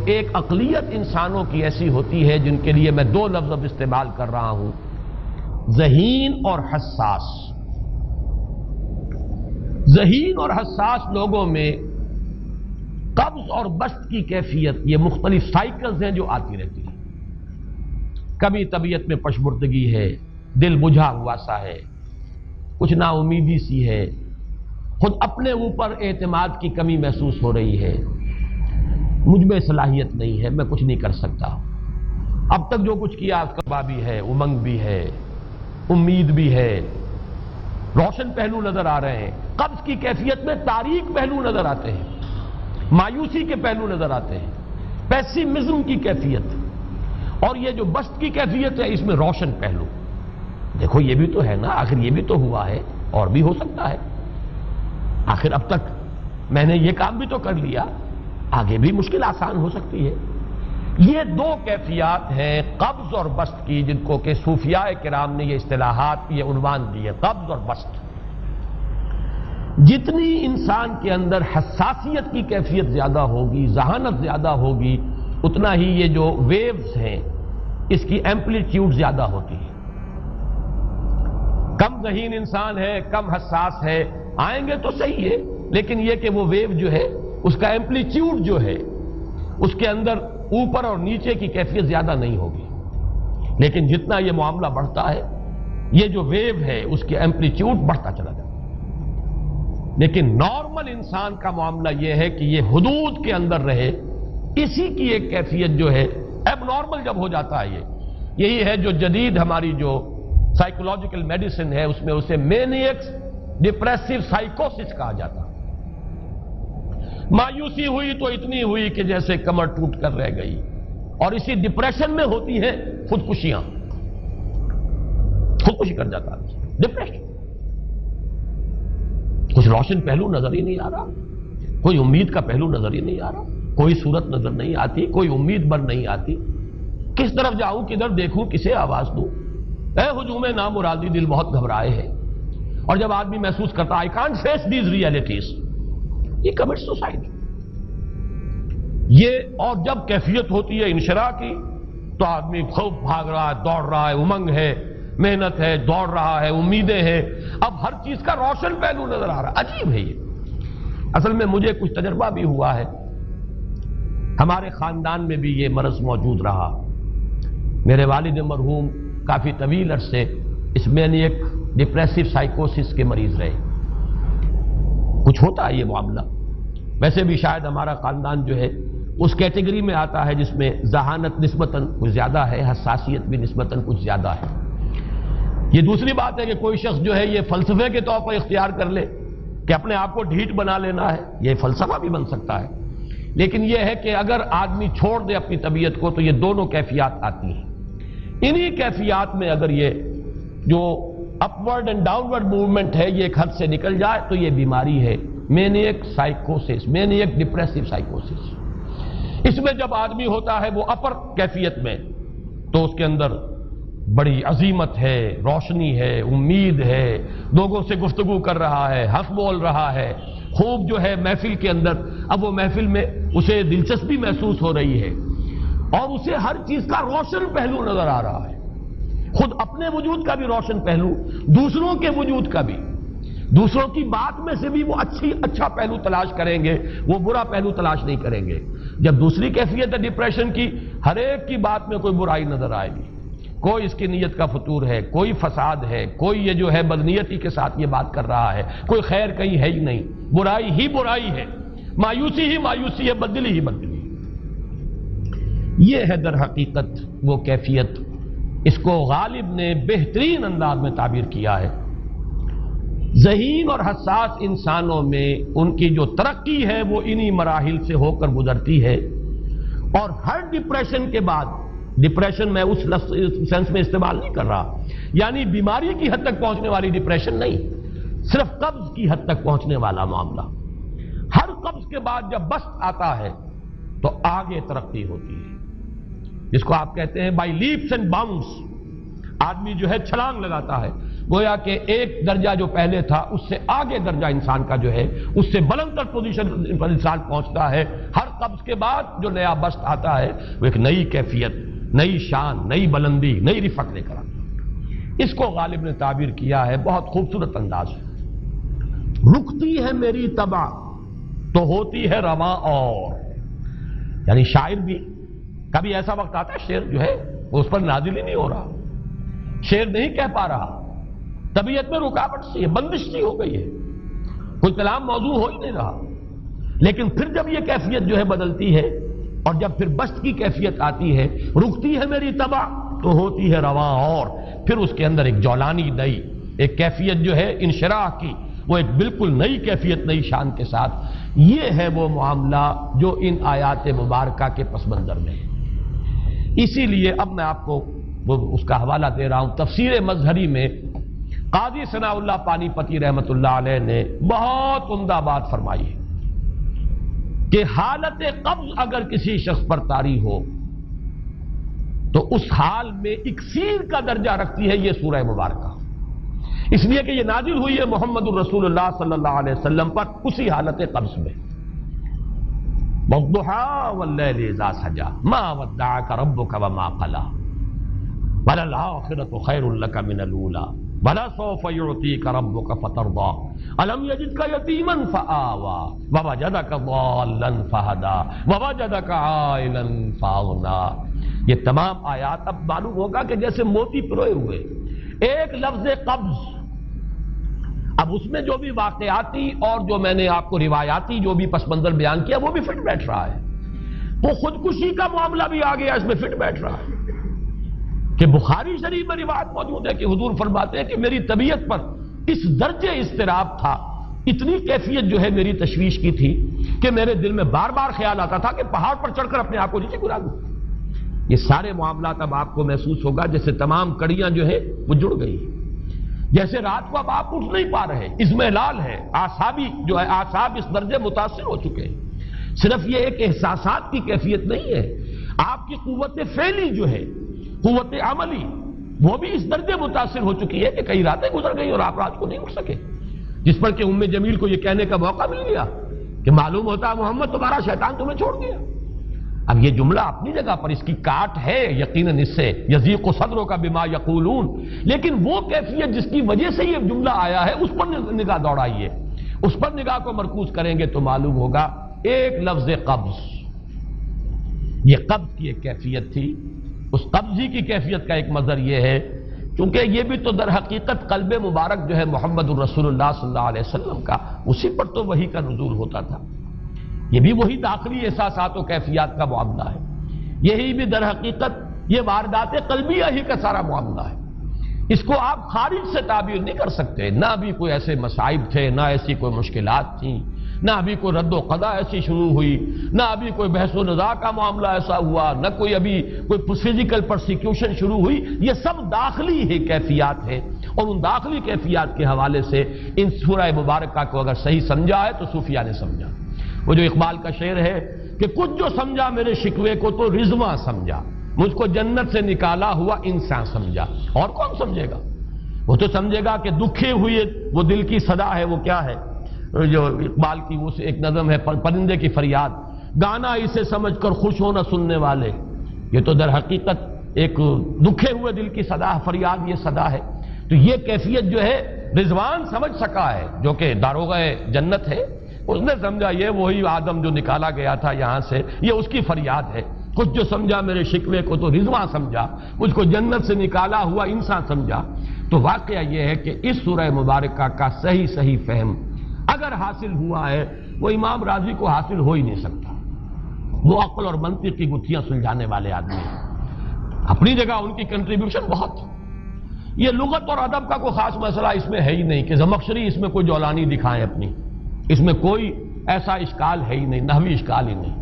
ایک اقلیت انسانوں کی ایسی ہوتی ہے جن کے لیے میں دو لفظ اب استعمال کر رہا ہوں، ذہین اور حساس۔ ذہین اور حساس لوگوں میں قبض اور بسط کی کیفیت، یہ مختلف سائیکلز ہیں جو آتی رہتی ہیں۔ کبھی طبیعت میں پشمردگی ہے، دل بجھا ہوا سا ہے، کچھ نا امیدی سی ہے، خود اپنے اوپر اعتماد کی کمی محسوس ہو رہی ہے، مجھ میں صلاحیت نہیں ہے، میں کچھ نہیں کر سکتا، اب تک جو کچھ کیا اس کا بھی ہے، امنگ بھی ہے، امید بھی ہے، روشن پہلو نظر آ رہے ہیں۔ قبض کی کیفیت میں تاریک پہلو نظر آتے ہیں، مایوسی کے پہلو نظر آتے ہیں، پیسیمزم کی کیفیت، اور یہ جو بسط کی کیفیت ہے اس میں روشن پہلو۔ دیکھو یہ بھی تو ہے نا، آخر یہ بھی تو ہوا ہے، اور بھی ہو سکتا ہے، آخر اب تک میں نے یہ کام بھی تو کر لیا، آگے بھی مشکل آسان ہو سکتی ہے۔ یہ دو کیفیات ہیں قبض اور بسط کی، جن کو کہ صوفیاء کرام نے یہ اصطلاحات، یہ عنوان دیے، قبض اور بسط۔ جتنی انسان کے اندر حساسیت کی کیفیت زیادہ ہوگی، ذہانت زیادہ ہوگی، اتنا ہی یہ جو ویوز ہیں اس کی ایمپلیٹیوڈ زیادہ ہوتی ہے۔ کم ذہین انسان ہے، کم حساس ہے، آئیں گے تو صحیح ہے، لیکن یہ کہ وہ ویو جو ہے اس کا ایمپلیٹیوڈ جو ہے اس کے اندر اوپر اور نیچے کی کیفیت زیادہ نہیں ہوگی۔ لیکن جتنا یہ معاملہ بڑھتا ہے یہ جو ویو ہے اس کے ایمپلیٹیوڈ بڑھتا چلا جاتا ہے۔ لیکن نارمل انسان کا معاملہ یہ ہے کہ یہ حدود کے اندر رہے، اسی کی ایک کیفیت جو ہے اب نارمل جب ہو جاتا ہے، یہی ہے جو جدید ہماری جو سائیکولوجیکل میڈیسن ہے اس میں اسے مینیکس ڈپریسو سائیکوسس کہا جاتا ہے۔ مایوسی ہوئی تو اتنی ہوئی کہ جیسے کمر ٹوٹ کر رہ گئی، اور اسی ڈپریشن میں ہوتی ہیں خودکشیاں، خودکشی کر جاتا ہے ڈپریشن۔ کچھ روشن پہلو نظر ہی نہیں آ رہا، کوئی امید کا پہلو نظر ہی نہیں آ رہا، کوئی صورت نظر نہیں آتی، کوئی امید بر نہیں آتی، کس طرف جاؤں، کدھر دیکھوں، کسے آواز دوں، اے ہجوم نامرادی دل بہت گھبرائے ہے۔ اور جب آدمی محسوس کرتا I can't face these realities، یہ commits suicide۔ یہ اور جب کیفیت ہوتی ہے انشراح کی تو آدمی خوب بھاگ رہا ہے، دوڑ رہا ہے، امنگ ہے، محنت ہے، دوڑ رہا ہے، امیدیں ہیں، اب ہر چیز کا روشن پہلو نظر آ رہا ہے۔ عجیب ہے یہ، اصل میں مجھے کچھ تجربہ بھی ہوا ہے، ہمارے خاندان میں بھی یہ مرض موجود رہا۔ میرے والد مرحوم کافی طویل عرصے اس مینیک ڈپریسو سائیکوسس کے مریض رہے۔ کچھ ہوتا ہے یہ معاملہ، ویسے بھی شاید ہمارا خاندان جو ہے اس کیٹیگری میں آتا ہے جس میں ذہانت نسبتاً کچھ زیادہ ہے، حساسیت بھی نسبتاً کچھ زیادہ ہے۔ یہ دوسری بات ہے کہ کوئی شخص جو ہے یہ فلسفے کے طور پر اختیار کر لے کہ اپنے آپ کو ڈھیٹ بنا لینا ہے، یہ فلسفہ بھی بن سکتا ہے، لیکن یہ ہے کہ اگر آدمی چھوڑ دے اپنی طبیعت کو تو یہ دونوں کیفیات آتی ہیں۔ انہی کیفیات میں اگر یہ جو اپورڈ اینڈ ڈاؤنورڈ موومنٹ ہے یہ ایک حد سے نکل جائے تو یہ بیماری ہے مینیک سائیکوسس، مینیک ڈپریسو سائیکوسس۔ اس میں جب آدمی ہوتا ہے وہ اپر کیفیت میں تو اس کے اندر بڑی عظیمت ہے، روشنی ہے، امید ہے، لوگوں سے گفتگو کر رہا ہے، حق بول رہا ہے، خوب جو ہے محفل کے اندر، اب وہ محفل میں اسے دلچسپی محسوس ہو رہی ہے اور اسے ہر چیز کا روشن پہلو نظر آ رہا ہے، خود اپنے وجود کا بھی روشن پہلو، دوسروں کے وجود کا بھی، دوسروں کی بات میں سے بھی وہ اچھا پہلو تلاش کریں گے، وہ برا پہلو تلاش نہیں کریں گے۔ جب دوسری کیفیت ہے ڈپریشن کی، ہر ایک کی بات میں کوئی برائی نظر آئے گی، کوئی اس کی نیت کا فطور ہے، کوئی فساد ہے، کوئی یہ جو ہے بدنیتی کے ساتھ یہ بات کر رہا ہے، کوئی خیر کہیں ہے ہی نہیں، برائی ہی برائی ہے، مایوسی ہی مایوسی ہے، بدلی ہی بدلی۔ یہ ہے در حقیقت وہ کیفیت، اس کو غالب نے بہترین انداز میں تعبیر کیا ہے۔ ذہین اور حساس انسانوں میں ان کی جو ترقی ہے وہ انہی مراحل سے ہو کر گزرتی ہے، اور ہر ڈپریشن کے بعد، ڈپریشن میں اس سینس میں استعمال نہیں کر رہا یعنی بیماری کی حد تک پہنچنے والی ڈپریشن نہیں، صرف قبض کی حد تک پہنچنے والا معاملہ، ہر قبض کے بعد جب بسط آتا ہے تو آگے ترقی ہوتی ہے، جس کو آپ کہتے ہیں بائی لیپس اینڈ باؤنڈس، آدمی جو ہے چھلانگ لگاتا ہے، گویا کہ ایک درجہ جو پہلے تھا اس سے آگے درجہ انسان کا جو ہے اس سے بلند تر پوزیشن پر انسان پہنچتا ہے. ہر قبض کے بعد جو نیا بست آتا ہے وہ ایک نئی کیفیت، نئی شان، نئی بلندی، نئی رفعت لے کر آتا ہے. اس کو غالب نے تعبیر کیا ہے بہت خوبصورت انداز ہے. رکتی ہے میری طبع تو ہوتی ہے رواں اور. یعنی شاعر بھی کبھی ایسا وقت آتا ہے شعر جو ہے اس پر نازل ہی نہیں ہو رہا، شعر نہیں کہہ پا رہا، طبیعت میں رکاوٹ سی ہے، بندش سی ہو گئی ہے، کوئی کلام موضوع ہو ہی نہیں رہا. لیکن پھر جب یہ کیفیت جو ہے بدلتی ہے اور جب پھر بست کی کیفیت آتی ہے، رکتی ہے میری طبع تو ہوتی ہے رواں اور، پھر اس کے اندر ایک جولانی نئی ایک کیفیت جو ہے انشراح کی، وہ ایک بالکل نئی کیفیت، نئی شان کے ساتھ. یہ ہے وہ معاملہ جو ان آیات مبارکہ کے پس منظر میں ہے. اسی لیے اب میں آپ کو اس کا حوالہ دے رہا ہوں. تفسیر مظہری میں قاضی ثناء اللہ پانی پتی رحمۃ اللہ علیہ نے بہت عمدہ بات فرمائی ہے کہ حالت قبض اگر کسی شخص پر طاری ہو تو اس حال میں اکسیر کا درجہ رکھتی ہے یہ سورہ مبارکہ، اس لیے کہ یہ نازل ہوئی ہے محمد الرسول اللہ صلی اللہ علیہ وسلم پر اسی حالت قبض میں. وَالضُّحَىٰ وَاللَّيْلِ إِذَا سَجَىٰ مَا وَدَّعَكَ رَبُّكَ وَمَا قَلَىٰ وَلَلْآخِرَةُ خَيْرٌ لَكَ مِنَ الْأُولَىٰ وَلَسَوْفَ يُعْطِيكَ رَبُّكَ فَتَرْضَىٰ أَلَمْ يَجِدْكَ يَتِيمًا فَآوَىٰ وَوَجَدَكَ ضَالًّا فَهَدَىٰ وَوَجَدَكَ عَائِلًا فَأَغْنَىٰ. یہ تمام آیات اب معلوم ہوگا کہ جیسے موتی پروئے ہوئے. ایک لفظ قبض، اب اس میں جو بھی واقعاتی اور جو میں نے آپ کو روایاتی جو بھی پس منظر بیان کیا وہ بھی فٹ بیٹھ رہا ہے. وہ خودکشی کا معاملہ بھی آ گیا، اس میں فٹ بیٹھ رہا ہے کہ بخاری شریف میں روایت موجود ہے کہ حضور فرماتے ہیں کہ میری طبیعت پر اس درجے اضطراب تھا، اتنی کیفیت جو ہے میری تشویش کی تھی کہ میرے دل میں بار بار خیال آتا تھا کہ پہاڑ پر چڑھ کر اپنے آپ کو نیچے گرا دوں. یہ سارے معاملات اب آپ کو محسوس ہوگا جیسے تمام کڑیاں جو ہیں وہ جڑ گئی، جیسے رات کو اب آپ اٹھ نہیں پا رہے، اضمحلال ہے، اعصابی جو ہے اعصاب اس درجے متاثر ہو چکے ہیں. صرف یہ ایک احساسات کی کیفیت نہیں ہے، آپ کی قوت فعلی جو ہے، قوت عملی، وہ بھی اس درجے متاثر ہو چکی ہے کہ کئی راتیں گزر گئی اور آپ رات کو نہیں اٹھ سکے، جس پر کہ ام جمیل کو یہ کہنے کا موقع مل گیا کہ معلوم ہوتا محمد تمہارا شیطان تمہیں چھوڑ گیا. اب یہ جملہ اپنی جگہ پر اس کی کاٹ ہے یقیناً، اس سے یضیق صدرک بما یقولون، لیکن وہ کیفیت جس کی وجہ سے یہ جملہ آیا ہے اس پر نگاہ دوڑائیے، اس پر نگاہ کو مرکوز کریں گے تو معلوم ہوگا ایک لفظ قبض، یہ قبض کی ایک کیفیت تھی. اس قبضی کی کیفیت کا ایک مظہر یہ ہے چونکہ یہ بھی تو در حقیقت قلب مبارک جو ہے محمد الرسول اللہ صلی اللہ علیہ وسلم کا، اسی پر تو وحی کا نزول ہوتا تھا. یہ بھی وہی داخلی احساسات و کیفیات کا معاملہ ہے، یہی بھی در حقیقت یہ واردات قلبیہ ہی کا سارا معاملہ ہے. اس کو آپ خارج سے تعبیر نہیں کر سکتے، نہ ابھی کوئی ایسے مصائب تھے، نہ ایسی کوئی مشکلات تھیں، نہ ابھی کوئی رد و قضا ایسی شروع ہوئی، نہ ابھی کوئی بحث و نزاع کا معاملہ ایسا ہوا، نہ کوئی ابھی کوئی فزیکل پرسیکیوشن شروع ہوئی. یہ سب داخلی ہی کیفیات ہیں، اور ان داخلی کیفیات کے حوالے سے ان سورہ مبارکہ کو اگر صحیح سمجھا ہے تو صوفیہ نے سمجھا. وہ جو اقبال کا شعر ہے کہ کچھ جو سمجھا میرے شکوے کو تو رضواں سمجھا، مجھ کو جنت سے نکالا ہوا انسان سمجھا. اور کون سمجھے گا؟ وہ تو سمجھے گا کہ دکھے ہوئے وہ دل کی صدا ہے. وہ کیا ہے جو اقبال کی وہ ایک نظم ہے، پرندے کی فریاد، گانا اسے سمجھ کر خوش ہونا سننے والے. یہ تو در حقیقت ایک دکھے ہوئے دل کی صدا، فریاد یہ صدا ہے. تو یہ کیفیت جو ہے رضوان سمجھ سکا ہے جو کہ داروغہ جنت ہے، اس نے سمجھا یہ وہی آدم جو نکالا گیا تھا یہاں سے، یہ اس کی فریاد ہے. کچھ جو سمجھا میرے شکوے کو تو رضواں سمجھا، مجھ کو جنت سے نکالا ہوا انسان سمجھا. تو واقعہ یہ ہے کہ اس سورہ مبارکہ کا صحیح فہم اگر حاصل ہوا ہے، وہ امام راضی کو حاصل ہو ہی نہیں سکتا. وہ عقل اور منطق کی گتھیاں سلجھانے والے آدمی ہیں، اپنی جگہ ان کی کنٹریبیوشن بہت. یہ لغت اور ادب کا کوئی خاص مسئلہ اس میں ہے ہی نہیں کہ زمخشری اس میں کوئی جولانی دکھائیں اپنی، اس میں کوئی ایسا اشکال ہے ہی نہیں، نحوی اشکال ہی نہیں.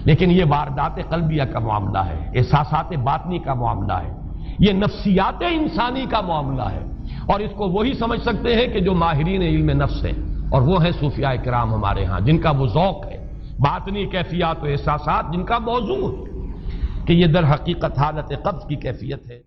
لیکن یہ واردات قلبیہ کا معاملہ ہے، احساسات باطنی کا معاملہ ہے، یہ نفسیات انسانی کا معاملہ ہے. اور اس کو وہی سمجھ سکتے ہیں کہ جو ماہرین علم نفس ہیں، اور وہ ہیں صوفیاء کرام ہمارے ہاں، جن کا وہ ذوق ہے باطنی کیفیات و احساسات، جن کا موضوع ہے کہ یہ در حقیقت حالت قبض کی کیفیت ہے.